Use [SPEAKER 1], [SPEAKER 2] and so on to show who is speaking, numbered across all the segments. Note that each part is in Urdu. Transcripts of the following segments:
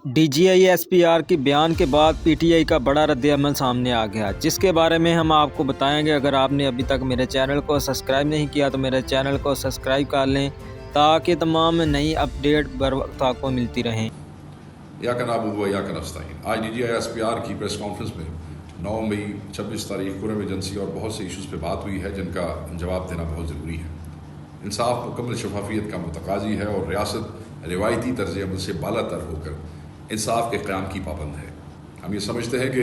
[SPEAKER 1] D G I S P R کی بیان کے بعد پی ٹی آئی کا بڑا رد عمل سامنے آ گیا، جس کے بارے میں ہم آپ کو بتائیں گے۔ اگر آپ نے ابھی تک میرے چینل کو سبسکرائب نہیں کیا تو میرے چینل کو سبسکرائب کر لیں تاکہ تمام نئی اپڈیٹ بر وقت آپ کو ملتی رہیں۔
[SPEAKER 2] یا کا نابود و یا کا نستعین۔ آج D G I S P R کی پریس کانفرنس میں 9 مئی 26 تاریخ کرم ایجنسی اور بہت سے ایشوز پہ بات ہوئی ہے جن کا جواب دینا بہت ضروری ہے۔ انصاف مکمل شفافیت کا متقاضی ہے اور ریاست روایتی طرز عمل سے بالا تر ہو کر انصاف کے قیام کی پابند ہے۔ ہم یہ سمجھتے ہیں کہ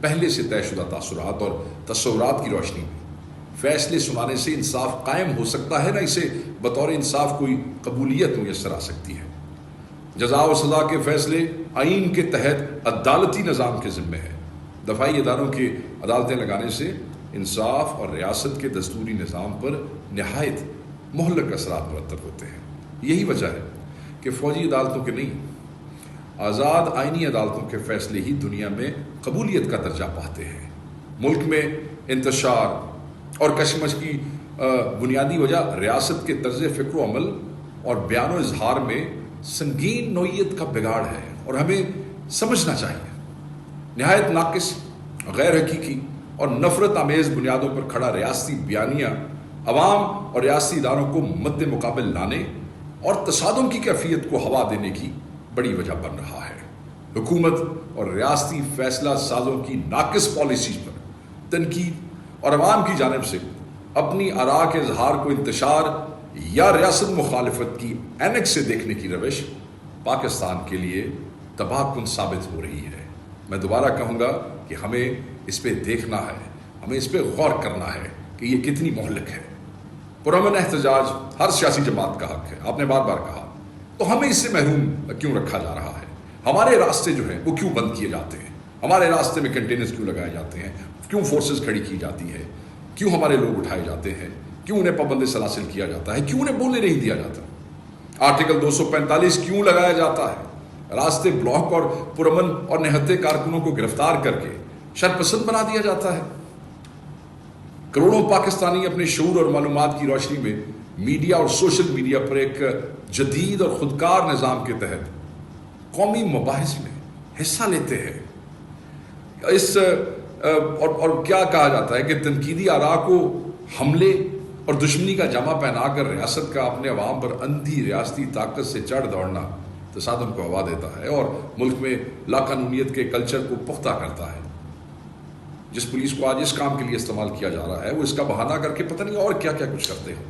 [SPEAKER 2] پہلے سے طے شدہ تاثرات اور تصورات کی روشنی میں فیصلے سنانے سے انصاف قائم ہو سکتا ہے، نہ اسے بطور انصاف کوئی قبولیت میسر آ سکتی ہے۔ جزا و سزا کے فیصلے آئین کے تحت عدالتی نظام کے ذمے ہیں۔ دفاعی اداروں کے عدالتیں لگانے سے انصاف اور ریاست کے دستوری نظام پر نہایت مہلک اثرات مرتب ہوتے ہیں۔ یہی وجہ ہے کہ فوجی عدالتوں کے نہیں، آزاد آئینی عدالتوں کے فیصلے ہی دنیا میں قبولیت کا درجہ پاتے ہیں۔ ملک میں انتشار اور کشمکش کی بنیادی وجہ ریاست کے طرز فکر و عمل اور بیان و اظہار میں سنگین نوعیت کا بگاڑ ہے، اور ہمیں سمجھنا چاہیے نہایت ناقص، غیر حقیقی اور نفرت آمیز بنیادوں پر کھڑا ریاستی بیانیہ عوام اور ریاستی اداروں کو مد مقابل لانے اور تصادم کی کیفیت کو ہوا دینے کی بڑی وجہ بن رہا ہے۔ حکومت اور ریاستی فیصلہ سازوں کی ناقص پالیسیز پر تنقید اور عوام کی جانب سے اپنی آراء کے اظہار کو انتشار یا ریاست مخالفت کی اینک سے دیکھنے کی روش پاکستان کے لیے تباہ کن ثابت ہو رہی ہے۔ میں دوبارہ کہوں گا کہ ہمیں اس پہ دیکھنا ہے، ہمیں اس پہ غور کرنا ہے کہ یہ کتنی مہلک ہے۔ پرامن احتجاج ہر سیاسی جماعت کا حق ہے، آپ نے بار بار کہا، تو ہمیں اس سے محروم کیوں رکھا جا رہا ہے؟ ہمارے راستے جو ہیں وہ کیوں بند کیے جاتے ہیں؟ ہمارے راستے میں کنٹینرز کیوں لگائے جاتے ہیں؟ کیوں فورسز کھڑی کی جاتی ہے؟ کیوں ہمارے لوگ اٹھائے جاتے ہیں؟ کیوں انہیں پابند سلاسل کیا جاتا ہے؟ کیوں انہیں بولنے نہیں دیا جاتا؟ آرٹیکل 245 کیوں لگایا جاتا ہے؟ راستے بلاک اور پرامن اور نہتے کارکنوں کو گرفتار کر کے شرپسند بنا دیا جاتا ہے۔ کروڑوں پاکستانی اپنے شعور اور معلومات کی روشنی میں میڈیا اور سوشل میڈیا پر ایک جدید اور خودکار نظام کے تحت قومی مباحث میں حصہ لیتے ہیں۔ اور کیا کہا جاتا ہے کہ تنقیدی آراء کو حملے اور دشمنی کا جامہ پہنا کر ریاست کا اپنے عوام پر اندھی ریاستی طاقت سے چڑھ دوڑنا تصادم کو ہوا دیتا ہے اور ملک میں لاقانونیت کے کلچر کو پختہ کرتا ہے۔ جس پولیس کو آج اس کام کے لیے استعمال کیا جا رہا ہے وہ اس کا بہانہ کر کے پتہ نہیں اور کیا کیا کچھ کرتے ہیں۔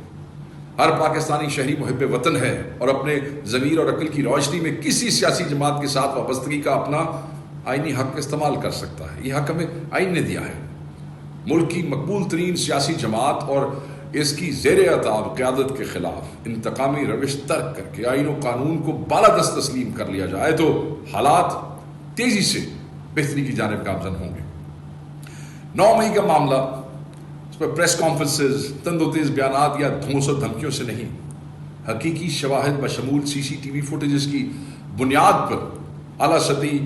[SPEAKER 2] ہر پاکستانی شہری محب وطن ہے اور اپنے ضمیر اور عقل کی روشنی میں کسی سیاسی جماعت کے ساتھ وابستگی کا اپنا آئینی حق استعمال کر سکتا ہے۔ یہ حق ہمیں آئین نے دیا ہے۔ ملک کی مقبول ترین سیاسی جماعت اور اس کی زیر اطاعت قیادت کے خلاف انتقامی روش ترک کر کے آئین و قانون کو بالادست تسلیم کر لیا جائے تو حالات تیزی سے بہتری کی جانب گامزن ہوں گے۔ 9 مئی کا معاملہ اس پر پریس کانفرنسز، تند و تیز بیانات یا دھونس و دھمکیوں سے نہیں، حقیقی شواہد بشمول سی سی ٹی وی فوٹیجز کی بنیاد پر اعلیٰ سطحی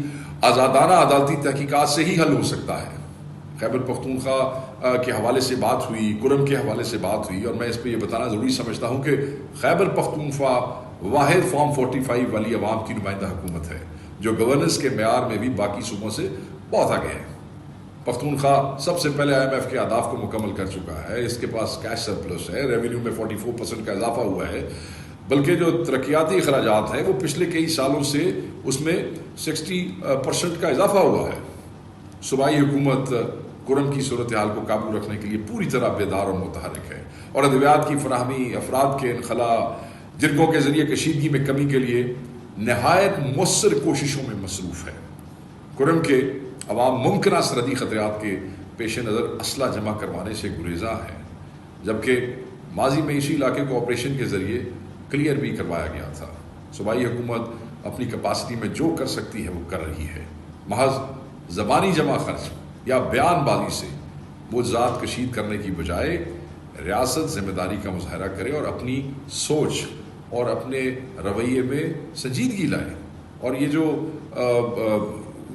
[SPEAKER 2] آزادانہ عدالتی تحقیقات سے ہی حل ہو سکتا ہے۔ خیبر پختونخوا کے حوالے سے بات ہوئی، کرم کے حوالے سے بات ہوئی، اور میں اس پہ یہ بتانا ضروری سمجھتا ہوں کہ خیبر پختونخوا واحد فارم 45 والی عوام کی نمائندہ حکومت ہے جو گورننس کے معیار میں بھی باقی صوبوں سے بہت آگے ہے۔ پختونخوا سب سے پہلے آئی ایم ایف کے اہداف کو مکمل کر چکا ہے، اس کے پاس کیش سرپلس ہے، ریونیو میں 44% کا اضافہ ہوا ہے، بلکہ جو ترقیاتی اخراجات ہیں وہ پچھلے کئی سالوں سے اس میں 60% کا اضافہ ہوا ہے۔ صوبائی حکومت کرم کی صورتحال کو قابو رکھنے کے لیے پوری طرح بیدار اور متحرک ہے اور ادویات کی فراہمی، افراد کے انخلاء، جرگوں کے ذریعے کشیدگی میں کمی کے لیے نہایت مؤثر کوششوں میں مصروف ہے۔ کرم کے عوام ممکنہ سرحدی خطرات کے پیش نظر اسلحہ جمع کروانے سے گریزاں ہیں، جبکہ ماضی میں اسی علاقے کو آپریشن کے ذریعے کلیئر بھی کروایا گیا تھا۔ صوبائی حکومت اپنی کیپیسٹی میں جو کر سکتی ہے وہ کر رہی ہے۔ محض زبانی جمع خرچ یا بیان بازی سے وہ ذات کشید کرنے کی بجائے ریاست ذمہ داری کا مظاہرہ کرے اور اپنی سوچ اور اپنے رویے میں سنجیدگی لائے، اور یہ جو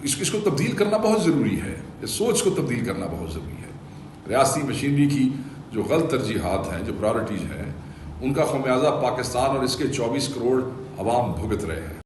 [SPEAKER 2] اس کو تبدیل کرنا بہت ضروری ہے، اس سوچ کو تبدیل کرنا بہت ضروری ہے۔ ریاستی مشینری کی جو غلط ترجیحات ہیں، جو پرائورٹیز ہیں، ان کا خمیازہ پاکستان اور اس کے 24 کروڑ عوام بھگت رہے ہیں۔